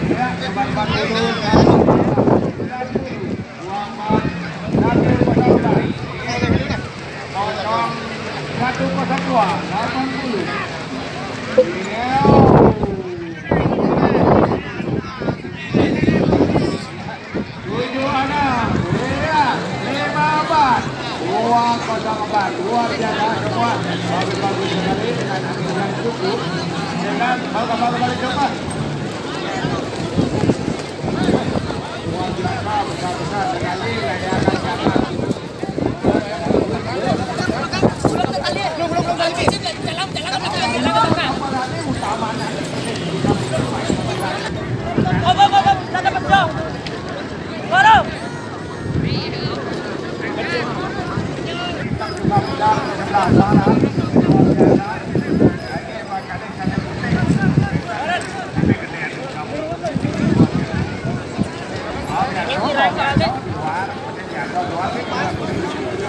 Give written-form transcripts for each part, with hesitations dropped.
Ya, teman-teman dulu ya. Satu kosong dua, 80. Tujuh anak, iya, 15. 204, luar biasa semua. Bagus sekali dengan angin yang cukup. Dengan kembali coba. Luar biasa besar sekali layangan jangan.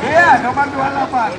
Iya, nomor 28.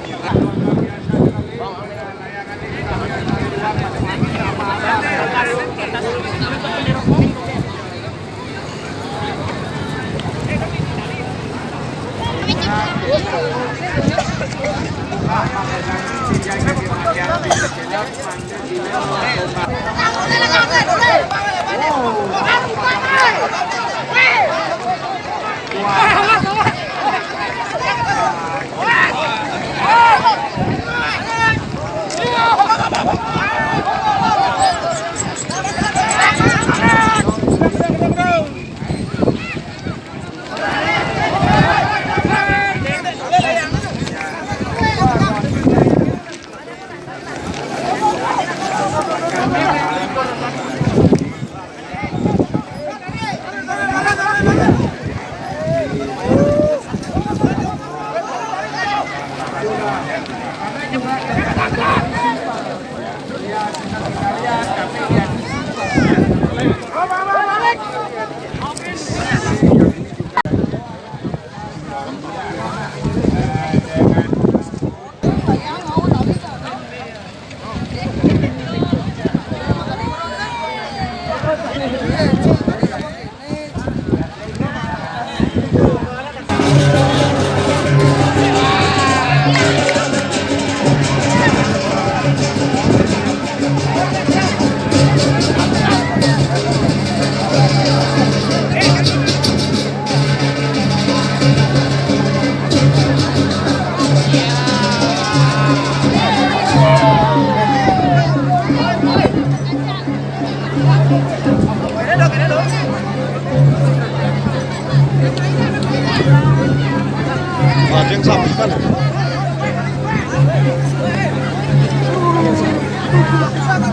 Ada yang sampingan.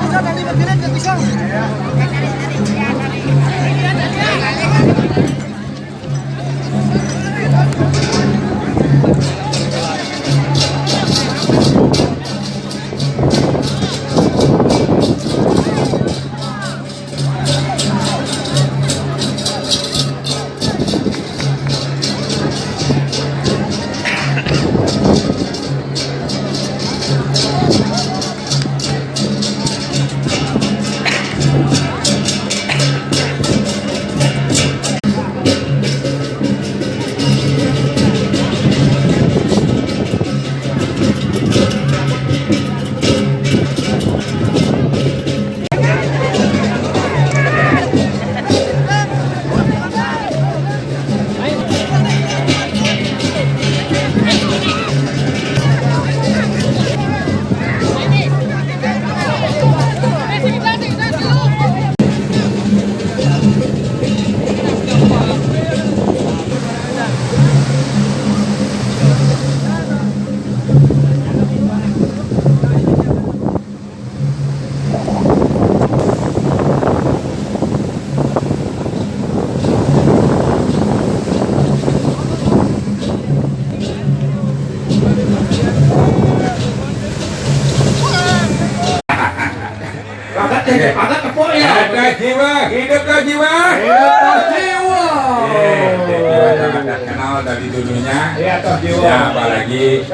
Bisa dari bagian nggak bisa. Hiduplah jiwa. Jangan kenal dari dulunya. Ya, apalagi.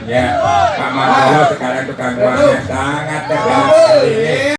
Ya, Pak Margono sekarang tukang uangnya sangat terkenal.